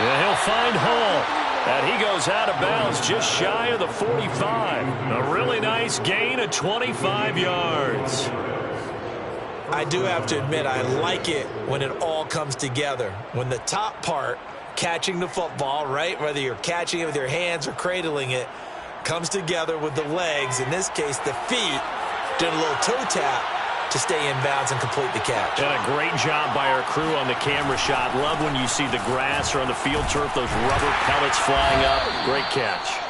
And he'll find Hall. And he goes out of bounds just shy of the 45. A really nice gain of 25 yards. I do have to admit, I like it when it all comes together. When the top part, catching the football, right, whether you're catching it with your hands or cradling it, comes together with the legs, in this case the feet, doing a little toe tap to stay in bounds and complete the catch. And a great job by our crew on the camera shot. Love when you see the grass or on the field turf, those rubber pellets flying up. Great catch.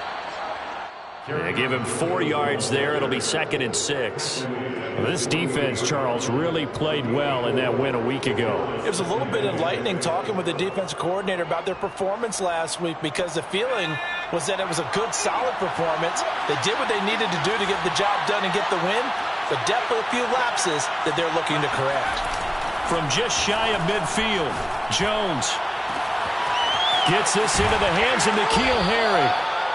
They give him 4 yards there. It'll be 2nd and 6. Well, this defense, Charles, really played well in that win a week ago. It was a little bit enlightening talking with the defensive coordinator about their performance last week, because the feeling was that it was a good, solid performance. They did what they needed to do to get the job done and get the win, but definitely a few lapses that they're looking to correct. From just shy of midfield, Jones gets this into the hands of N'Keal Harry.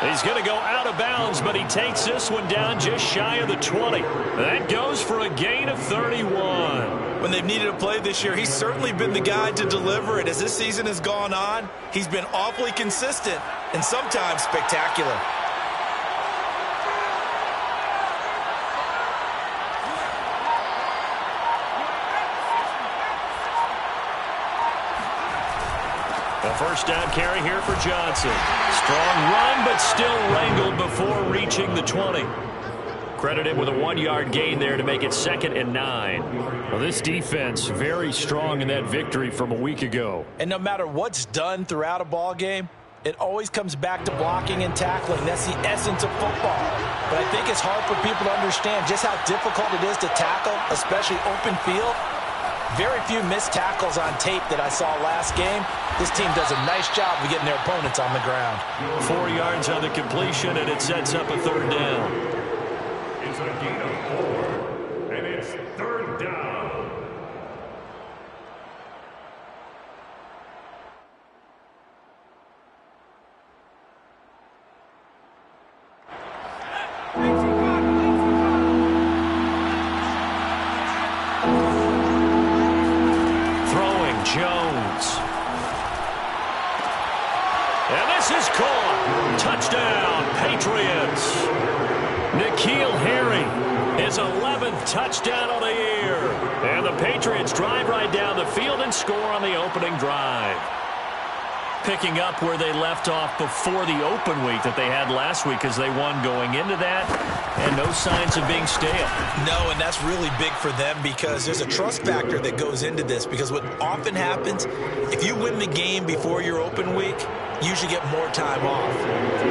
He's going to go out of bounds, but he takes this one down just shy of the 20. That goes for a gain of 31. When they've needed a play this year, he's certainly been the guy to deliver it. As this season has gone on, he's been awfully consistent and sometimes spectacular. A first down carry here for Johnson. Strong run, but still wrangled before reaching the 20. Credited with a 1-yard gain there to make it 2nd and 9. Well, this defense very strong in that victory from a week ago. And no matter what's done throughout a ball game, it always comes back to blocking and tackling. That's the essence of football. But I think it's hard for people to understand just how difficult it is to tackle, especially open field. Very few missed tackles on tape that I saw last game. This team does a nice job of getting their opponents on the ground. 4 yards on the completion, and it sets up a 3rd down. It's a gain of 4, and it's 3rd down. Jones. And this is caught. Touchdown, Patriots. N'Keal Harry, his 11th touchdown of the year. And the Patriots drive right down the field and score on the opening drive. Picking up where they left off before the open week that they had last week, as they won going into that, and no signs of being stale. No, and that's really big for them, because there's a trust factor that goes into this, because what often happens, if you win the game before your open week, you usually get more time off.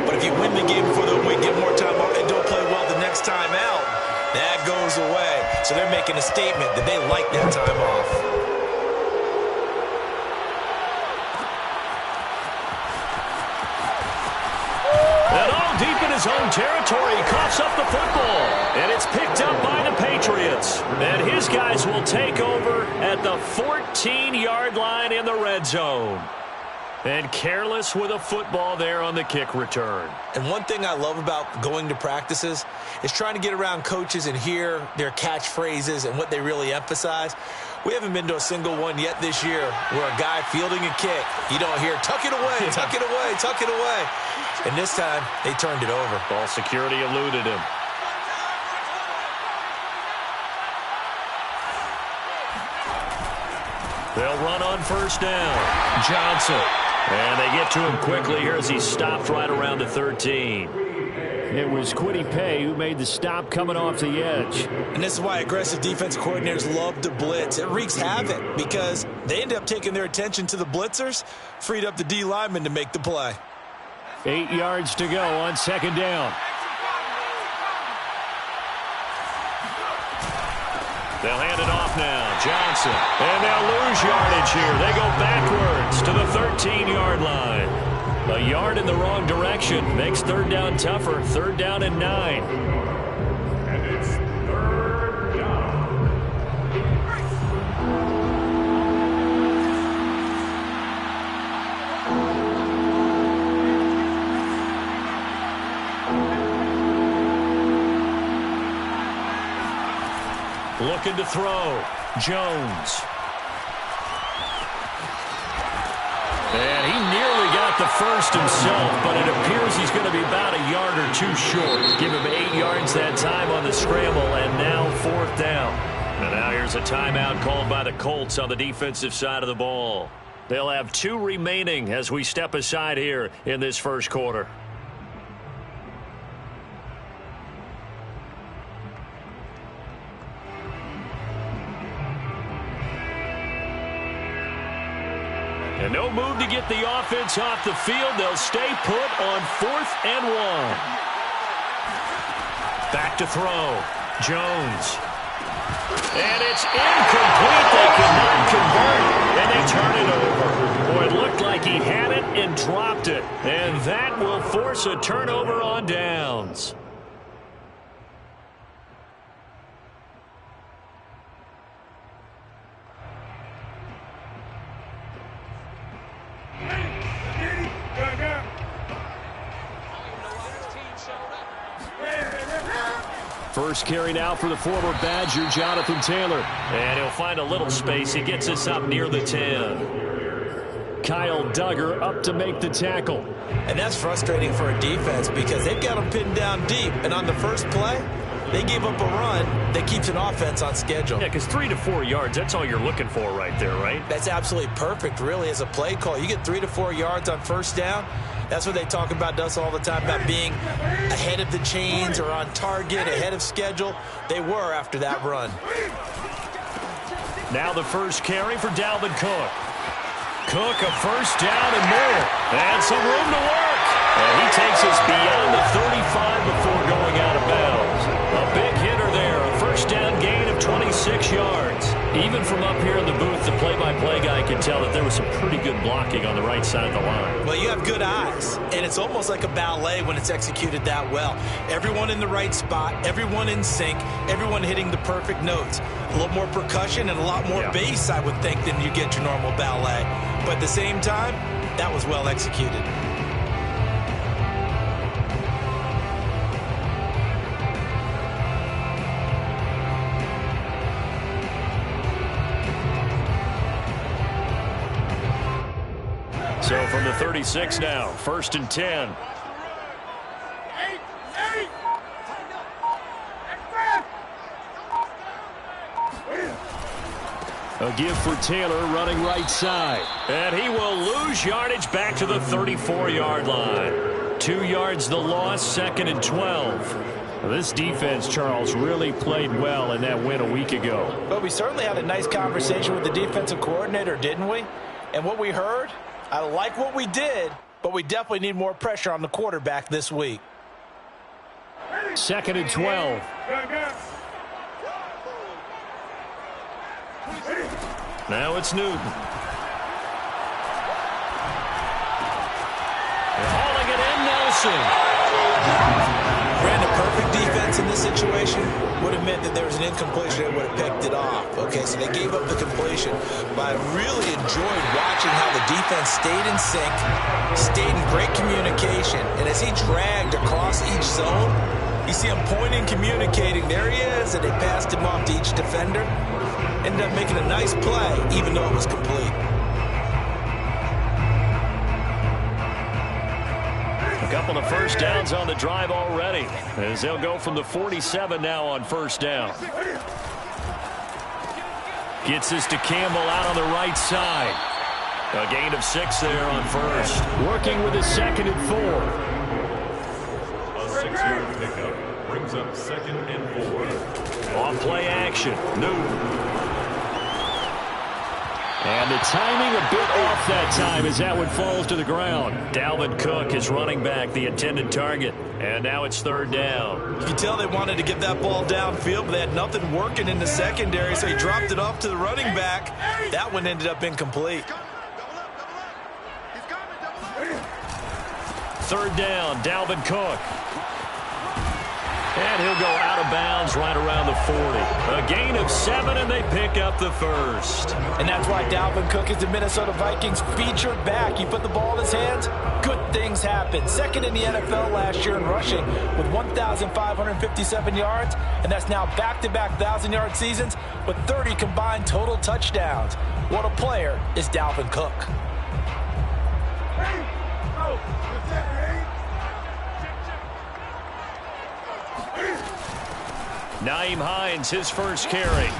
But if you win the game before the open week, get more time off, and don't play well the next time out, that goes away. So they're making a statement that they like that time off. Deep in his own territory, he coughs up the football, and it's picked up by the Patriots. And his guys will take over at the 14-yard line in the red zone. And careless with a football there on the kick return. And one thing I love about going to practices is trying to get around coaches and hear their catchphrases and what they really emphasize. We haven't been to a single one yet this year where a guy fielding a kick, you don't hear, tuck it away, tuck it away, tuck it away. And this time, they turned it over. Ball security eluded him. They'll run on first down. Johnson. And they get to him quickly here as he stops right around the 13. It was Quiddy Pay who made the stop coming off the edge. And this is why aggressive defense coordinators love to blitz. It wreaks havoc because they end up taking their attention to the blitzers, freed up the D lineman to make the play. 8 yards to go on 2nd down. They'll hand it off now. Johnson. And they'll lose yardage here. They go backwards to the 13-yard line. A yard in the wrong direction makes 3rd down tougher. 3rd down and 9. And it's 3rd down. Looking to throw. Jones. And he nearly got got the first himself, but it appears he's going to be about a yard or two short. Give him 8 yards that time on the scramble, and now 4th down. And now here's a timeout called by the Colts on the defensive side of the ball. They'll have 2 remaining as we step aside here in this first quarter. And no move to get the offense off the field. They'll stay put on 4th and 1. Back to throw. Jones. And it's incomplete. They could not convert, and they turn it over. Boy, it looked like he had it and dropped it. And that will force a turnover on downs. First carry now for the former Badger, Jonathan Taylor. And he'll find a little space. He gets us up near the 10. Kyle Duggar up to make the tackle. And that's frustrating for a defense because they've got them pinned down deep. And on the first play, they gave up a run that keeps an offense on schedule. Yeah, because 3 to 4 yards, that's all you're looking for right there, right? That's absolutely perfect, really, as a play call. You get 3 to 4 yards on first down. That's what they talk about us all the time, about being ahead of the chains or on target, ahead of schedule. They were after that run. Now the first carry for Dalvin Cook. Cook, a first down and more. And some room to work. And he takes us beyond the 35 before going out of bounds. A big hitter there. A first down gain of 26 yards. Even from up here in the booth, the play-by-play guy could tell that there was some pretty good blocking on the right side of the line. Well, you have good eyes, and it's almost like a ballet when it's executed that well. Everyone in the right spot, everyone in sync, everyone hitting the perfect notes. A little more percussion and a lot more bass, I would think, than you get your normal ballet. But at the same time, that was well executed. So from the 36 now, 1st and 10. A give for Taylor running right side. And he will lose yardage back to the 34-yard line. 2 yards the loss, 2nd and 12. This defense, Charles, really played well in that win a week ago. But we certainly had a nice conversation with the defensive coordinator, didn't we? And what we heard, I like what we did, but we definitely need more pressure on the quarterback this week. 2nd and 12. Now it's Newton. Hauling it in, Nelson. Ran a perfect defense in this situation would have meant that there was an incompletion that would have picked it off. Okay, so they gave up the completion. But I really enjoyed watching how the defense stayed in sync, stayed in great communication. And as he dragged across each zone, you see him pointing, communicating. There he is, and they passed him off to each defender. Ended up making a nice play, even though it was complete. A couple of first downs on the drive already, as they'll go from the 47 now on first down. Gets this to Campbell out on the right side. A gain of 6 there on first. Working with his 2nd and 4. A 6-yard pickup brings up 2nd and 4. On play action, Newton. And the timing a bit off that time as that one falls to the ground. Dalvin Cook is running back, the intended target. And now it's 3rd down. You can tell they wanted to get that ball downfield, but they had nothing working in the secondary, so he dropped it off to the running back. That one ended up incomplete. 3rd down, Dalvin Cook. And he'll go out of bounds right around the 40. A gain of 7, and they pick up the first. And that's why Dalvin Cook is the Minnesota Vikings featured back. You put the ball in his hands, good things happen. 2nd in the NFL last year in rushing with 1,557 yards, and that's now back-to-back 1,000-yard seasons with 30 combined total touchdowns. What a player is Dalvin Cook. Naeem Hines, his first carry.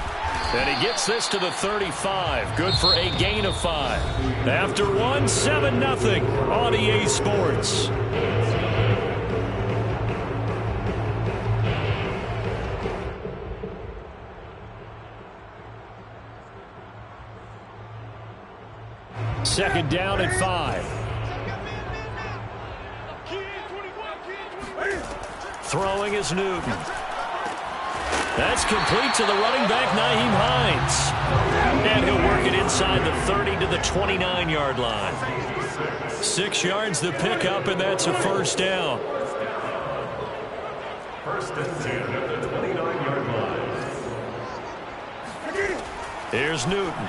And he gets this to the 35. Good for a gain of 5. After one, 7-0 on EA Sports. Second down and 5. Throwing is Newton. That's complete to the running back, Naeem Hines. And he'll work it inside the 30 to the 29-yard line. 6 yards the pickup, and that's a first down. First and 10 at the 29-yard line. Here's Newton.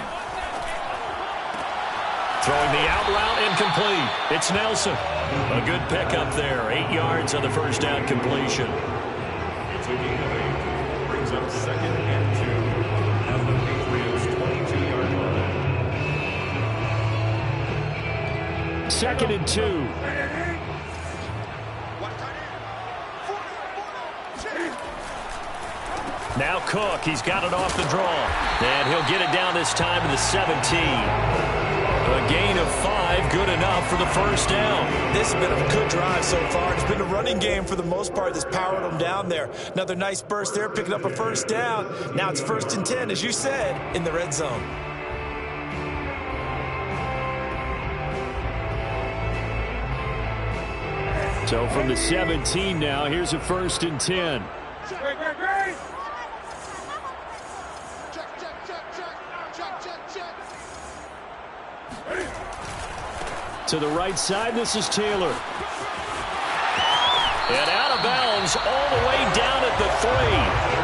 Throwing the out route incomplete. It's Nelson. A good pickup there. 8 yards on the first down completion. It's a gain of 8. Brings up second and 2 at the Patriots' 22-yard line. Second and 2. Now Cook. He's got it off the draw. And he'll get it down this time to the 17. A gain of 5, good enough for the first down. This has been a good drive so far. It's been a running game for the most part that's powered them down there. Another nice burst there, picking up a first down. Now it's first and 10, as you said, in the red zone. So from the 17 now, here's a first and 10. To the right side, this is Taylor. And out of bounds all the way down at the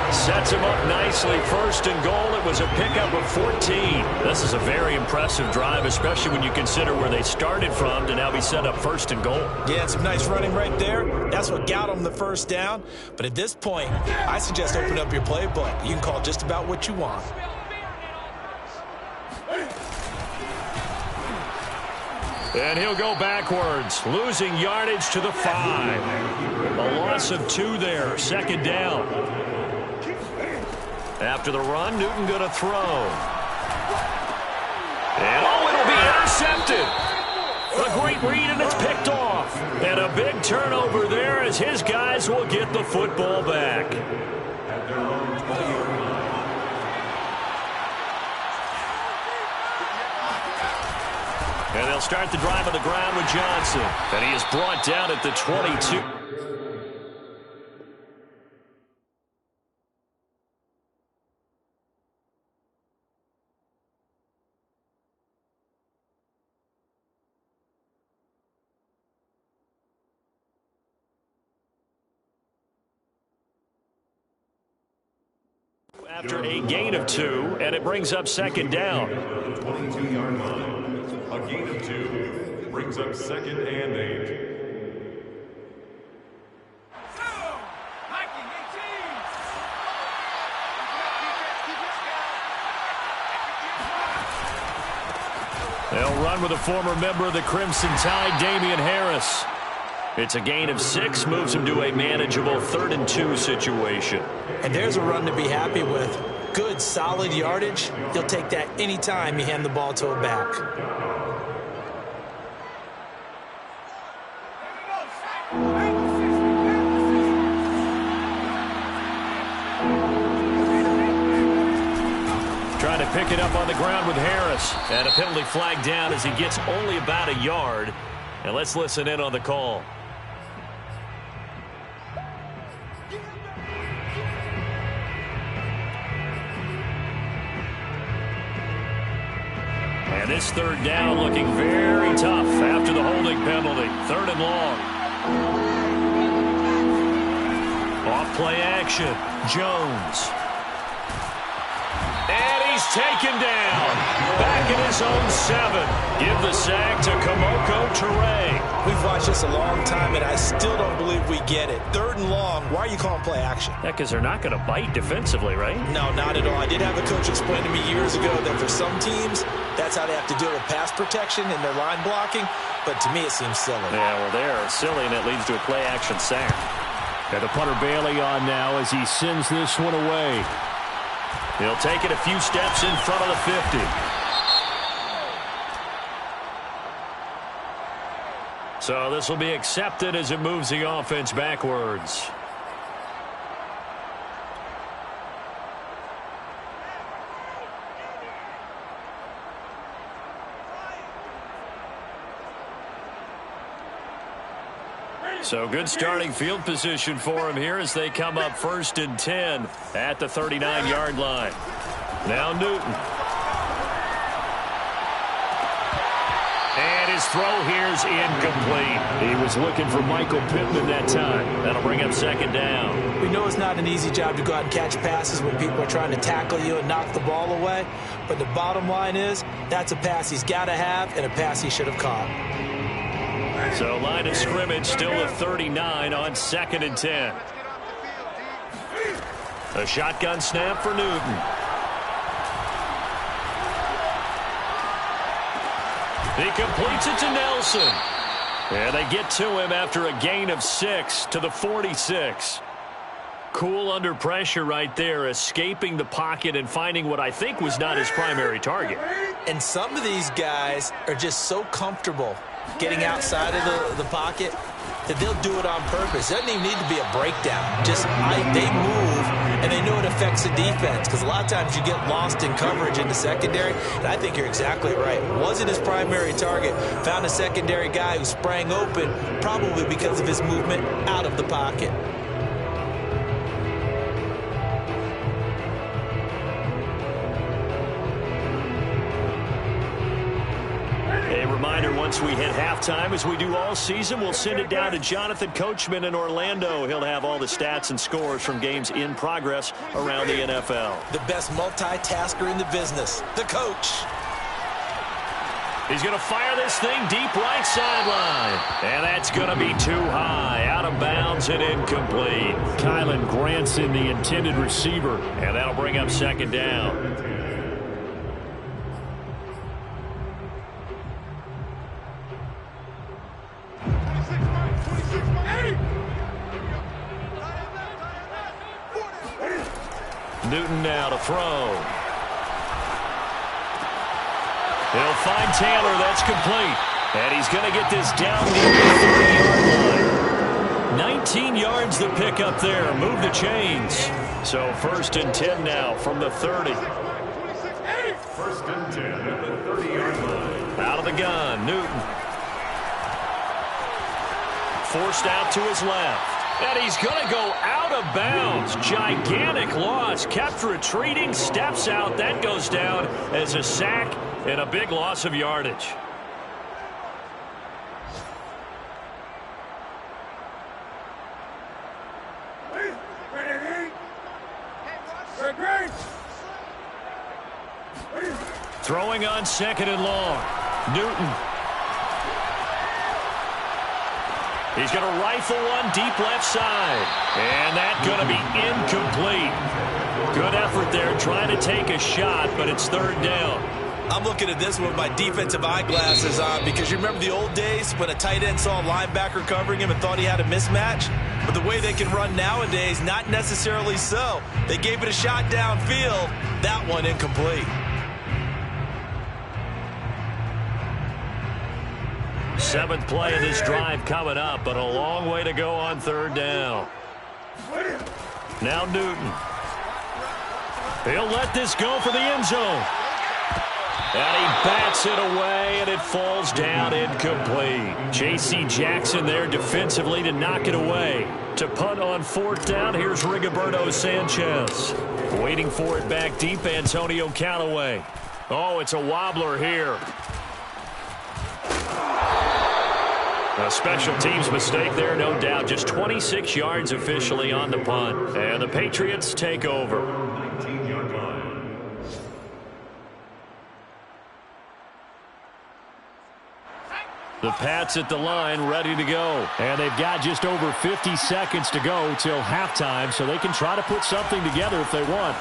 3. Sets him up nicely. First and goal. It was a pickup of 14. This is a very impressive drive, especially when you consider where they started from to now be set up first and goal. Yeah, some nice running right there. That's what got them the first down. But at this point, I suggest open up your playbook. You can call just about what you want. And he'll go backwards, losing yardage to the 5. A loss of 2 there, second down. After the run, Newton going to throw. And it'll be intercepted. A great read, and it's picked off. And a big turnover there as his guys will get the football back. At their own 20-yard line. And they'll start the drive on the ground with Johnson. And he is brought down at the 22. After a gain of 2, and it brings up second down. 22-yard line. A gain of 2 brings up second and 8. They'll run with a former member of the Crimson Tide, Damian Harris. It's a gain of 6, moves him to a manageable 3rd and 2 situation. And there's a run to be happy with. Good, solid yardage. You'll take that anytime you hand the ball to a back. Trying to pick it up on the ground with Harris. And a penalty flag down as he gets only about a yard. And let's listen in on the call. And this third down looking very tough after the holding penalty. 3rd and long. Off play action. Jones. And he's taken down. Back in his own 7. Give the sack to Kamoko Toure. We've watched this a long time, and I still don't believe we get it. 3rd and long. Why are you calling play action? Yeah, because they're not going to bite defensively, right? No, not at all. I did have a coach explain to me years ago that for some teams, that's how they have to deal with pass protection and their line blocking. But to me, it seems silly. Yeah, well, they're silly, and it leads to a play action sack. And the punter Bailey on now as he sends this one away. He'll take it a few steps in front of the 50. So this will be accepted as it moves the offense backwards. So good starting field position for him here as they come up 1st and 10 at the 39-yard line. Now Newton. And his throw here's incomplete. He was looking for Michael Pittman that time. That'll bring up 2nd down. We know it's not an easy job to go out and catch passes when people are trying to tackle you and knock the ball away. But the bottom line is that's a pass he's got to have and a pass he should have caught. So line of scrimmage still at 39 on 2nd and 10. A shotgun snap for Newton. He completes it to Nelson. And they get to him after a gain of 6 to the 46. Cool under pressure right there, escaping the pocket and finding what I think was not his primary target. And some of these guys are just so comfortable getting outside of the pocket that they'll do it on purpose. It doesn't even need to be a breakdown. Just they move, and they know it affects the defense because a lot of times you get lost in coverage in the secondary, and I think you're exactly right. Wasn't his primary target. Found a secondary guy who sprang open, probably because of his movement out of the pocket. Once we hit halftime, as we do all season, we'll send it down to Jonathan Coachman in Orlando. He'll have all the stats and scores from games in progress around the NFL. The best multitasker in the business, the coach. He's going to fire this thing deep right sideline. And that's going to be too high, out of bounds and incomplete. Kylan Granson, the intended receiver, and that'll bring up 2nd down. Newton now to throw. He'll find Taylor. That's complete. And he's going to get this down near the 30-yard line. 19 yards the pick up there. Move the chains. So 1st and 10 now from the 30. 1st and 10 at the 30-yard line. Out of the gun, Newton. Forced out to his left. And he's going to go out of bounds. Gigantic loss. Kept retreating. Steps out. That goes down as a sack and a big loss of yardage. Throwing on 2nd and long. Newton. He's going to rifle one deep left side. And that's going to be incomplete. Good effort there trying to take a shot, but it's 3rd down. I'm looking at this with my defensive eyeglasses on because you remember the old days when a tight end saw a linebacker covering him and thought he had a mismatch? But the way they can run nowadays, not necessarily so. They gave it a shot downfield. That one incomplete. 7th play of this drive coming up, but a long way to go on 3rd down. Now Newton. He'll let this go for the end zone. And he bats it away, and it falls down incomplete. J.C. Jackson there defensively to knock it away. To punt on 4th down, here's Rigoberto Sanchez. Waiting for it back deep, Antonio Callaway. Oh, it's a wobbler here. A special teams mistake there, no doubt. Just 26 yards officially on the punt. And the Patriots take over. 19-yard line. The Pats at the line ready to go. And they've got just over 50 seconds to go till halftime, so they can try to put something together if they want.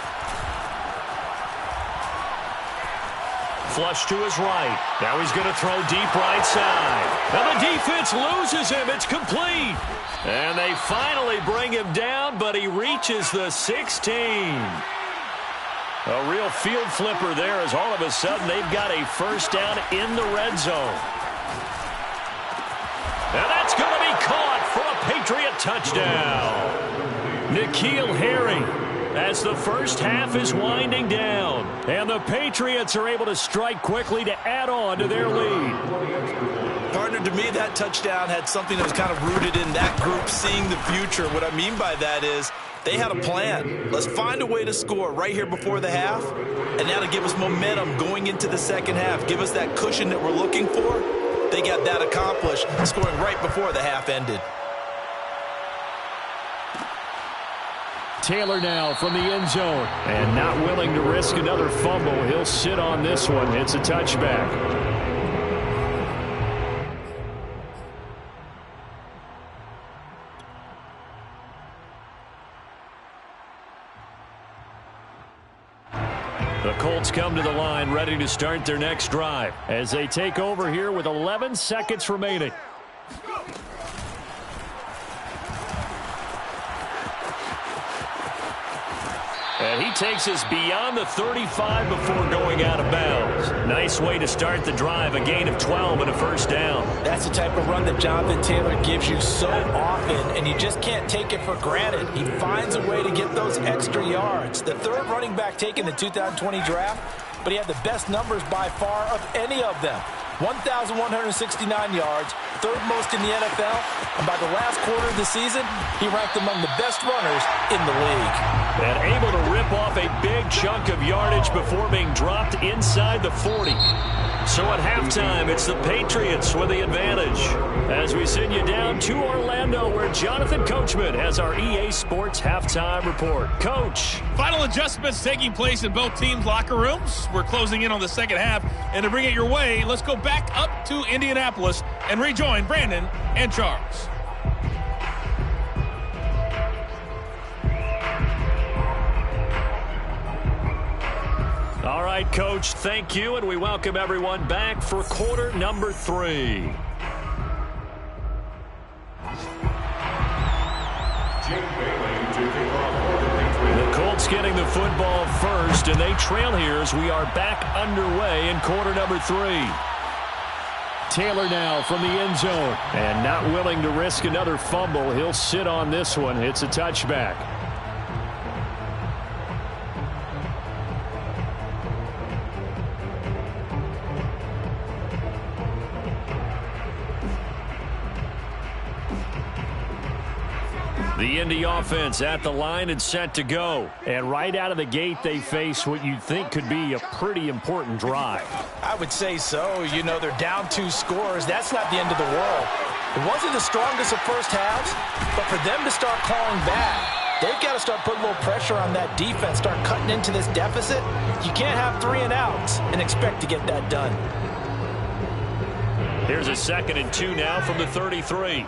flush to his right. Now he's going to throw deep right side. And the defense loses him. It's complete. And they finally bring him down, but he reaches the 16. A real field flipper there, as all of a sudden they've got a first down in the red zone. And that's going to be caught for a Patriot touchdown. N'Keal Harry, as the first half is winding down. And the Patriots are able to strike quickly to add on to their lead. Partner, to me, that touchdown had something that was kind of rooted in that group seeing the future. What I mean by that is they had a plan. Let's find a way to score right here before the half, and that'll give us momentum going into the second half. Give us that cushion that we're looking for. They got that accomplished, scoring right before the half ended. Taylor now from the end zone. And not willing to risk another fumble. He'll sit on this one. It's a touchback. The Colts come to the line ready to start their next drive as they take over here with 11 seconds remaining. And he takes us beyond the 35 before going out of bounds. Nice way to start the drive, a gain of 12 and a first down. That's the type of run that Jonathan Taylor gives you so often, and you just can't take it for granted. He finds a way to get those extra yards. The third running back taken in the 2020 draft, but he had the best numbers by far of any of them. 1,169 yards, third most in the NFL, and by the last quarter of the season, he ranked among the best runners in the league. And able to rip off a big chunk of yardage before being dropped inside the 40. So at halftime, it's the Patriots with the advantage. As we send you down to Orlando, where Jonathan Coachman has our EA Sports halftime report. Coach. Final adjustments taking place in both teams' locker rooms. We're closing in on the second half. And to bring it your way, let's go back up to Indianapolis and rejoin Brandon and Charles. All right, Coach, thank you, and we welcome everyone back for quarter number 3. The Colts getting the football first, and they trail here as we are back underway in quarter number 3. Taylor now from the end zone, and not willing to risk another fumble. He'll sit on this one. It's a touchback. The Indy offense at the line and set to go. And right out of the gate, they face what you'd think could be a pretty important drive. I would say so. You know, they're down 2 scores. That's not the end of the world. It wasn't the strongest of first halves, but for them to start clawing back, they've got to start putting a little pressure on that defense, start cutting into this deficit. You can't have 3 and outs and expect to get that done. Here's a 2nd and 2 now from the 33.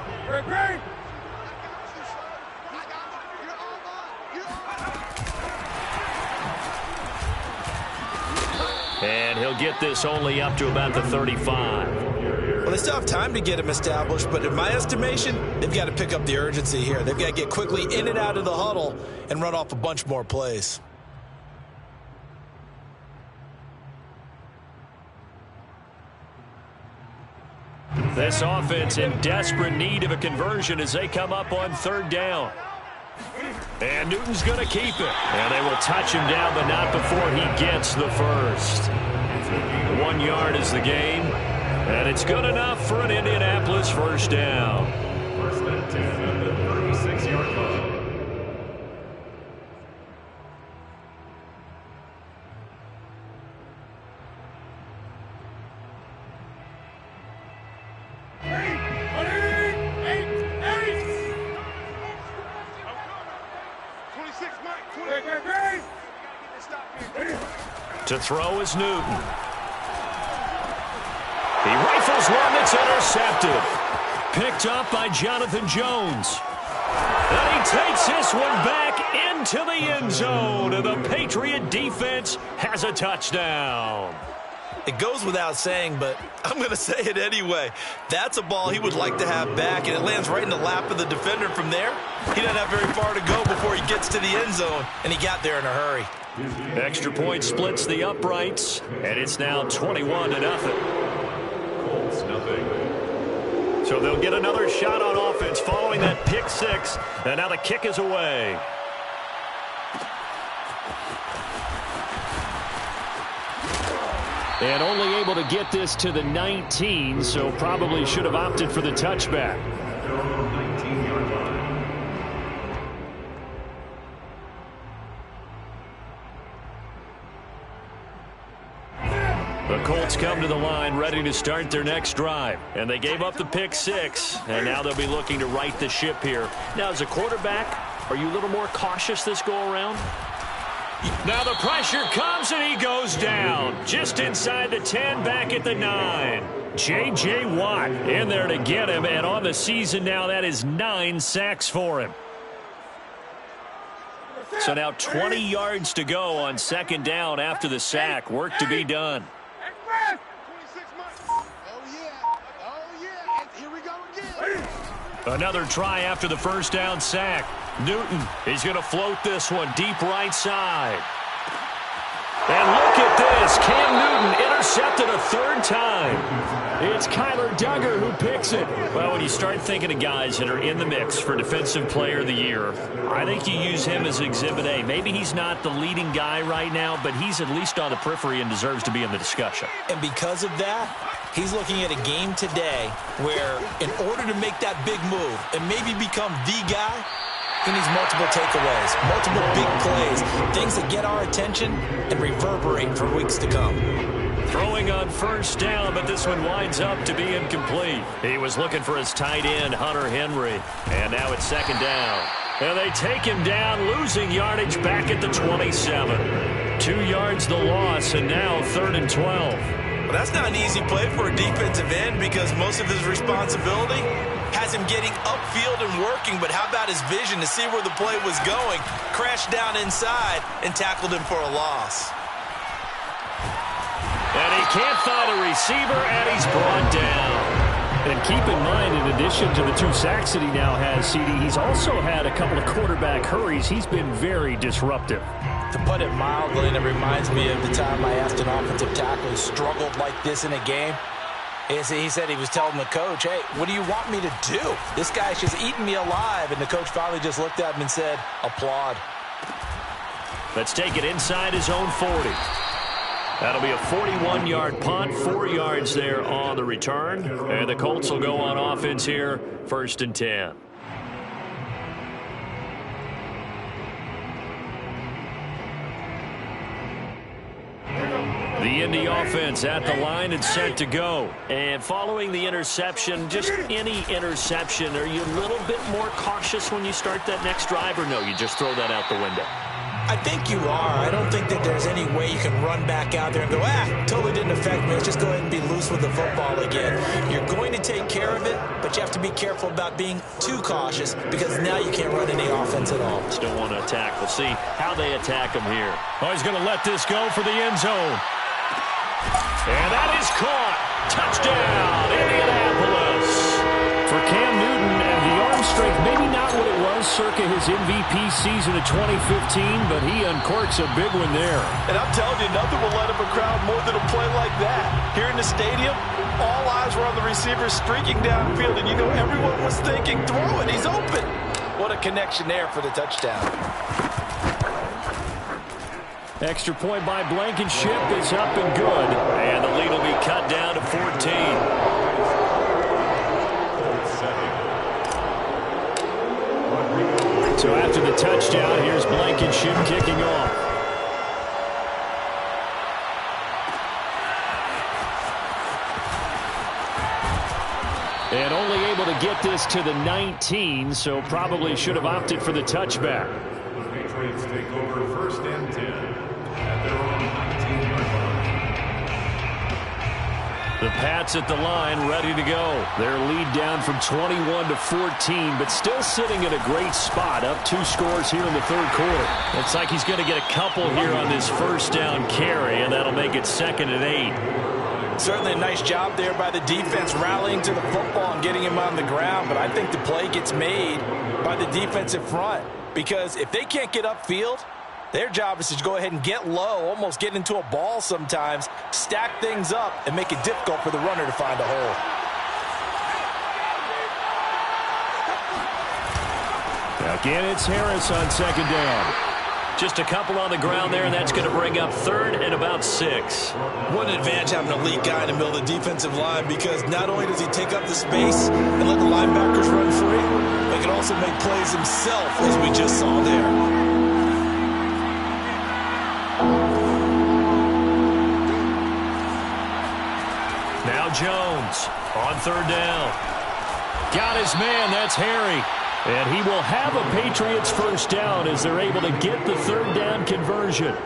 And he'll get this only up to about the 35. Well, they still have time to get him established, but in my estimation, they've got to pick up the urgency here. They've got to get quickly in and out of the huddle and run off a bunch more plays. This offense in desperate need of a conversion as they come up on 3rd down. And Newton's going to keep it. And they will touch him down, but not before he gets the first. 1 yard is the gain. And it's good enough for an Indianapolis first down. First and 10 at the 36-yard line. To throw is Newton. He rifles one that's intercepted. Picked up by Jonathan Jones. And he takes this one back into the end zone. And the Patriot defense has a touchdown. It goes without saying, but I'm going to say it anyway. That's a ball he would like to have back, and it lands right in the lap of the defender. From there, he doesn't have very far to go before he gets to the end zone, and he got there in a hurry. Extra point splits the uprights, and it's now 21-0. Colts nothing. So they'll get another shot on offense following that pick six, and now the kick is away. And only able to get this to the 19, so probably should have opted for the touchback. 19-yard line. The Colts come to the line ready to start their next drive. And they gave up the pick six, and now they'll be looking to right the ship here. Now, as a quarterback, are you a little more cautious this go-around? Now the pressure comes, and he goes down. Just inside the 10, back at the 9. J.J. Watt in there to get him, and on the season now, that is 9 sacks for him. So now 20 yards to go on second down after the sack. Work to be done. Another try after the first down sack. Newton, he's going to float this one deep right side. And look at this. Cam Newton intercepted a third time. It's Kyler Duggar who picks it. Well, when you start thinking of guys that are in the mix for Defensive Player of the Year, I think you use him as Exhibit A. Maybe he's not the leading guy right now, but he's at least on the periphery and deserves to be in the discussion. And because of that, he's looking at a game today where in order to make that big move and maybe become the guy, he needs multiple takeaways, multiple big plays, things that get our attention and reverberate for weeks to come. Throwing on first down, but this one winds up to be incomplete. He was looking for his tight end, Hunter Henry, and now it's second down. And they take him down, losing yardage back at the 27. 2 yards the loss, and now 3rd and 12. Well, that's not an easy play for a defensive end because most of his responsibility has him getting upfield and working, but how about his vision to see where the play was going, crashed down inside, and tackled him for a loss. And he can't find a receiver, and he's brought down. And keep in mind, in addition to the 2 sacks that he now has, CD, he's also had a couple of quarterback hurries. He's been very disruptive. To put it mildly, and it reminds me of the time I asked an offensive tackle who struggled like this in a game. He said he was telling the coach, hey, what do you want me to do? This guy's just eating me alive. And the coach finally just looked at him and said, applaud. Let's take it inside his own 40. That'll be a 41-yard punt, 4 yards there on the return. And the Colts will go on offense here, 1st and 10. The Indy offense at the line and set to go. And following the interception, just any interception, are you a little bit more cautious when you start that next drive, or no, you just throw that out the window? I think you are. I don't think that there's any way you can run back out there and go, totally didn't affect me. Let's just go ahead and be loose with the football again. You're going to take care of it, but you have to be careful about being too cautious because now you can't run any offense at all. Still want to attack. We'll see how they attack him here. Oh, he's going to let this go for the end zone. And that is caught. Touchdown, Indianapolis. For Cam Newton, and the arm strength, maybe not what it was circa his MVP season of 2015, but he uncorks a big one there. And I'm telling you, nothing will let up a crowd more than a play like that. Here in the stadium, all eyes were on the receiver streaking downfield, and you know everyone was thinking, throw it, he's open. What a connection there for the touchdown. Extra point by Blankenship is up and good. And the lead will be cut down to 14. So after the touchdown, here's Blankenship kicking off. And only able to get this to the 19, so probably should have opted for the touchback. The Patriots take over 1st and 10 at their own 19-yard The Pats at the line, ready to go. Their lead down from 21 to 14, but still sitting in a great spot, up 2 scores here in the third quarter. Looks like he's going to get a couple here on this first down carry, and that'll make it 2nd and 8. Certainly a nice job there by the defense rallying to the football and getting him on the ground, but I think the play gets made by the defensive front because if they can't get upfield, their job is to go ahead and get low, almost get into a ball sometimes, stack things up, and make it difficult for the runner to find a hole. Again, it's Harris on 2nd down. Just a couple on the ground there, and that's going to bring up 3rd and about 6. What an advantage having an elite guy in the middle of the defensive line because not only does he take up the space and let the linebackers run free, but he can also make plays himself, as we just saw there. Now Jones on 3rd down. Got his man, that's Harry. And he will have a Patriots first down as they're able to get the 3rd down conversion.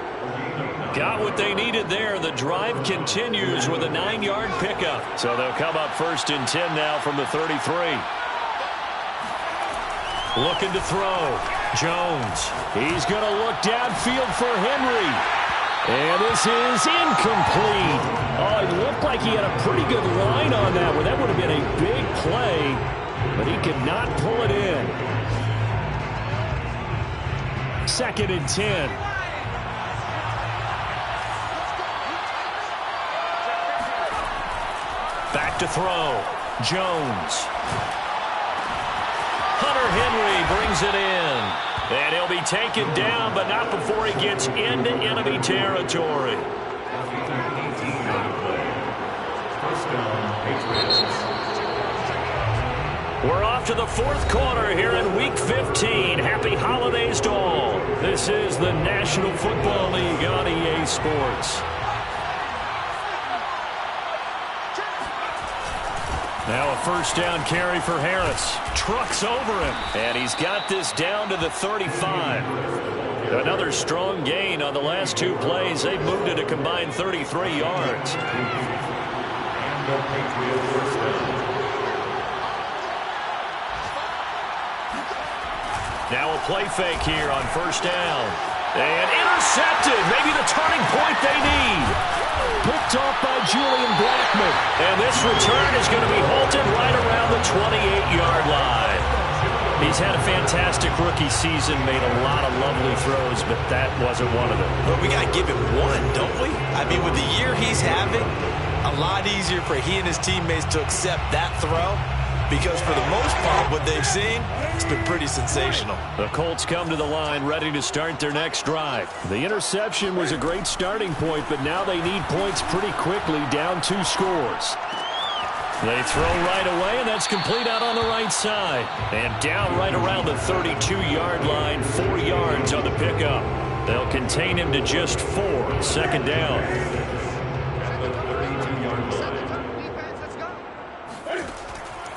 Got what they needed there. The drive continues with a 9-yard pickup. So they'll come up 1st and 10 now from the 33. Looking to throw. Jones. He's going to look downfield for Henry. And this is incomplete. Oh, it looked like he had a pretty good line on that one. That would have been a big play, but he could not pull it in. 2nd and 10. Back to throw. Jones. Hunter Henry brings it in. And he'll be taken down, but not before he gets into enemy territory. We're off to the 4th quarter here in Week 15. Happy holidays to all. This is the National Football League on EA Sports. Now a first down carry for Harris. Trucks over him. And he's got this down to the 35. Another strong gain on the last 2 plays. They've moved it a combined 33 yards. Now a play fake here on first down. And intercepted. Maybe the turning point they need. Picked off by Julian Blackman. And this return is going to be halted right around the 28-yard line. He's had a fantastic rookie season, made a lot of lovely throws, but that wasn't one of them. But we got to give him one, don't we? I mean, with the year he's having, a lot easier for he and his teammates to accept that throw because for the most part, what they've seen, it's been pretty sensational. The Colts come to the line ready to start their next drive. The interception was a great starting point, but now they need points pretty quickly, down 2 scores. They throw right away, and that's complete out on the right side. And down right around the 32-yard line, 4 yards on the pickup. They'll contain him to just 4, 2nd down.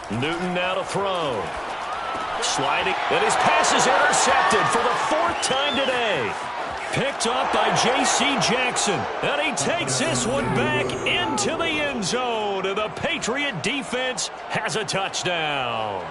Newton now to throw. Sliding, and his pass is intercepted for the 4th time today. Picked off by J.C. Jackson. And he takes this one back into the end zone. And the Patriot defense has a touchdown.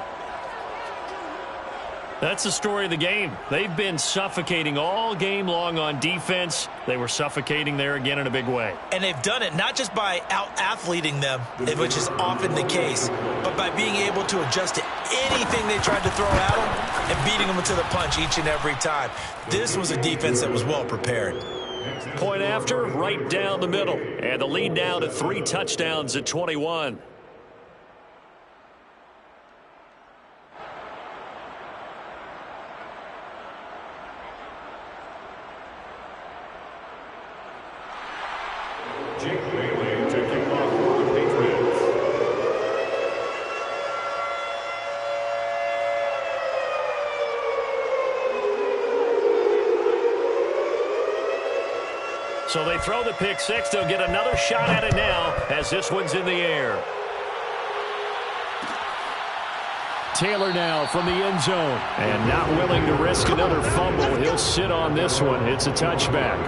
That's the story of the game. They've been suffocating all game long on defense. They were suffocating there again in a big way. And they've done it not just by out-athleting them, which is often the case, but by being able to adjust to anything they tried to throw at them and beating them to the punch each and every time. This was a defense that was well prepared. Point after, right down the middle. And the lead now to 3 touchdowns at 21. So they throw the pick 6. They'll get another shot at it now as this one's in the air. Taylor now from the end zone. And not willing to risk another fumble. He'll sit on this one. It's a touchback.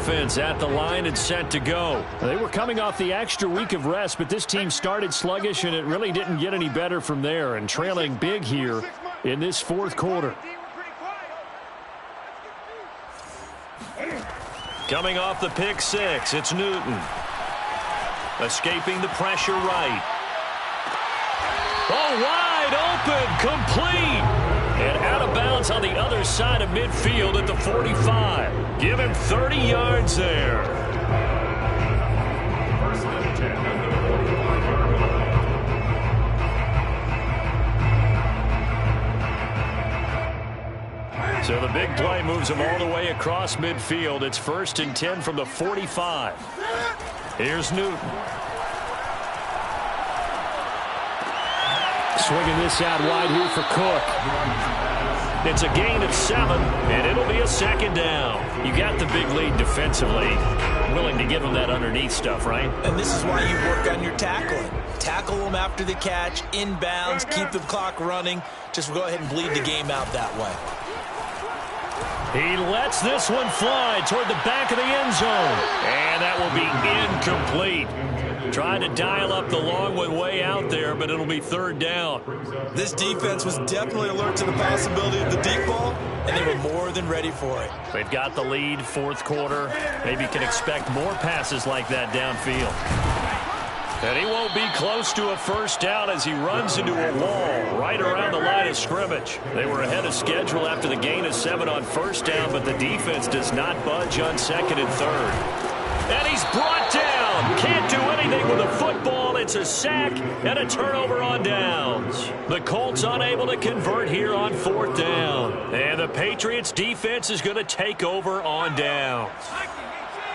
offense at the line and set to go. They were coming off the extra week of rest, but this team started sluggish, and it really didn't get any better from there, and trailing big here in this fourth quarter. Coming off the pick six, it's Newton. Escaping the pressure right. Oh, wide open, complete. And out of bounds on the other side of midfield at the 45. Give him 30 yards there. First and 10 at the 45-yard line. So the big play moves him all the way across midfield. It's 1st and 10 from the 45. Here's Newton. Swinging this out wide here for Cook. It's a gain of 7, and it'll be a second down. You got the big lead defensively. Willing to give him that underneath stuff, right? And this is why you work on your tackling. Tackle them after the catch, inbounds, keep the clock running. Just go ahead and bleed the game out that way. He lets this one fly toward the back of the end zone. And that will be incomplete. Trying to dial up the long one way out there, but it'll be 3rd down. This defense was definitely alert to the possibility of the deep ball, and they were more than ready for it. They've got the lead, 4th quarter. Maybe you can expect more passes like that downfield. And he won't be close to a 1st down as he runs into a wall right around the line of scrimmage. They were ahead of schedule after the gain of 7 on 1st down, but the defense does not budge on 2nd and 3rd. And he's brought down. Can't do anything with the football. It's a sack and a turnover on downs. The Colts unable to convert here on 4th down. And the Patriots defense is going to take over on downs.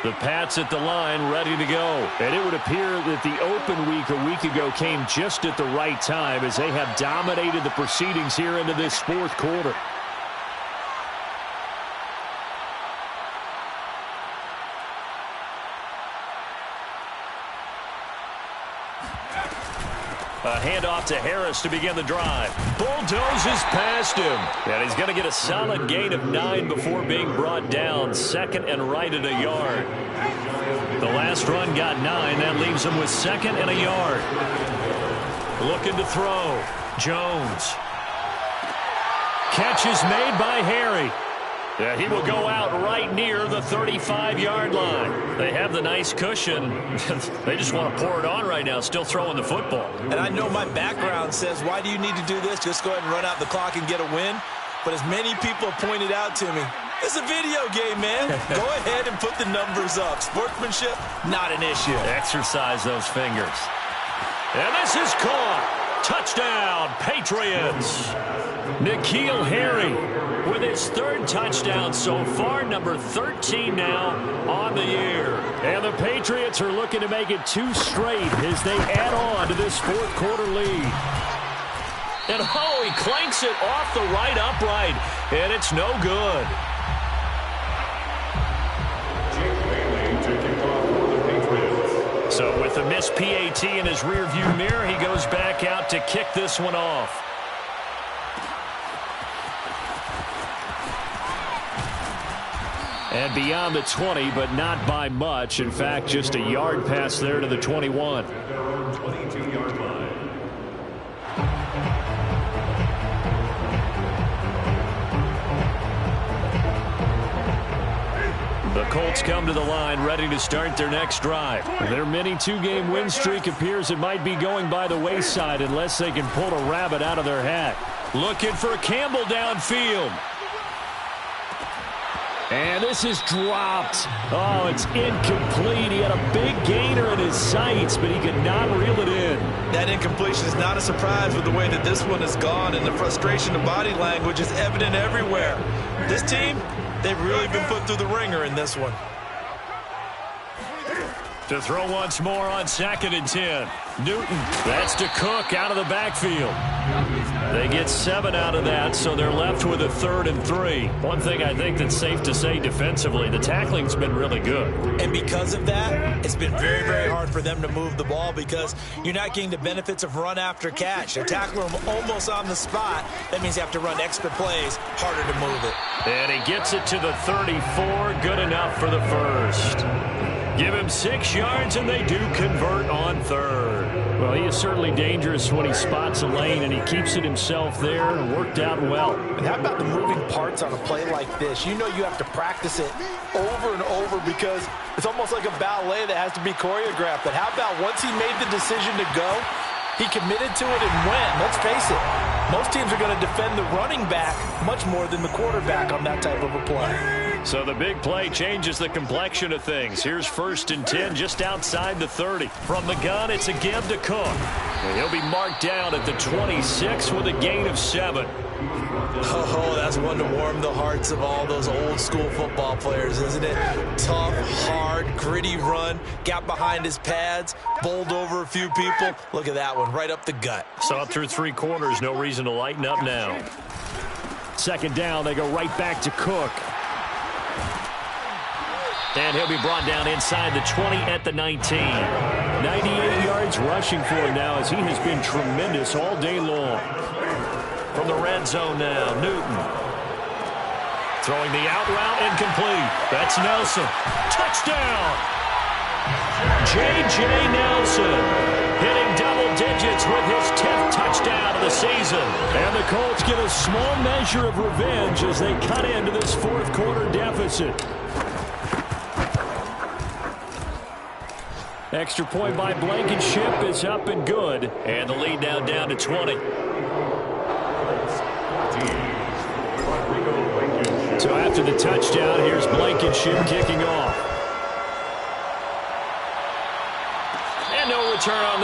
The Pats at the line ready to go. And it would appear that the open week a week ago came just at the right time as they have dominated the proceedings here into this 4th quarter. A handoff to Harris to begin the drive. Bulldozes past him. And he's going to get a solid gain of 9 before being brought down. 2nd and right at a yard. The last run got 9. That leaves him with 2nd and a yard. Looking to throw. Jones. Catch is made by Harry. Yeah, he will go out right near the 35-yard line. They have the nice cushion. They just want to pour it on right now, still throwing the football. And I know my background says, why do you need to do this? Just go ahead and run out the clock and get a win. But as many people have pointed out to me, it's a video game, man. Go ahead and put the numbers up. Sportsmanship, not an issue. Exercise those fingers. And this is caught. Touchdown, Patriots. N'Keal Harry with his 3rd touchdown so far, number 13 now on the year. And the Patriots are looking to make it 2 straight as they add on to this 4th quarter lead. And oh, he clanks it off the right upright, and it's no good. So with the missed PAT in his rearview mirror, he goes back out to kick this one off. And beyond the 20, but not by much. In fact, just a yard pass there to the 21. 22-yard line. The Colts come to the line ready to start their next drive. Their mini 2-game win streak appears it might be going by the wayside unless they can pull a rabbit out of their hat. Looking for Campbell downfield. And this is dropped. Oh, it's incomplete. He had a big gainer in his sights, but he could not reel it in. That incompletion is not a surprise with the way that this one has gone, and the frustration of body language is evident everywhere. This team, they've really been put through the ringer in this one. To throw once more on 2nd and 10. Newton, that's to Cook out of the backfield. They get 7 out of that, so they're left with a 3rd and 3. One thing I think that's safe to say defensively, the tackling's been really good. And because of that, it's been very, very hard for them to move the ball because you're not getting the benefits of run after catch. They're tackling them almost on the spot. That means you have to run extra plays, harder to move it. And he gets it to the 34, good enough for the first. Give him 6 yards, and they do convert on 3rd. Well, he is certainly dangerous when he spots a lane, and he keeps it himself there and worked out well. And how about the moving parts on a play like this? You know you have to practice it over and over because it's almost like a ballet that has to be choreographed. But how about once he made the decision to go, he committed to it and went. Let's face it, most teams are going to defend the running back much more than the quarterback on that type of a play. So the big play changes the complexion of things. Here's 1st and 10 just outside the 30. From the gun, it's a give to Cook. And he'll be marked down at the 26 with a gain of 7. Oh, that's one to warm the hearts of all those old school football players, isn't it? Tough, hard, gritty run, got behind his pads, bowled over a few people. Look at that one, right up the gut. So up through 3 quarters, no reason to lighten up now. 2nd down, they go right back to Cook. And he'll be brought down inside the 20 at the 19. 98 yards rushing for him now as he has been tremendous all day long. From the red zone now, Newton. Throwing the out route incomplete. That's Nelson. Touchdown! J.J. Nelson hitting double digits with his 10th touchdown of the season. And the Colts get a small measure of revenge as they cut into this 4th quarter deficit. Extra point by Blankenship is up and good. And the lead now down to 20. So after the touchdown, here's Blankenship kicking off. And no return on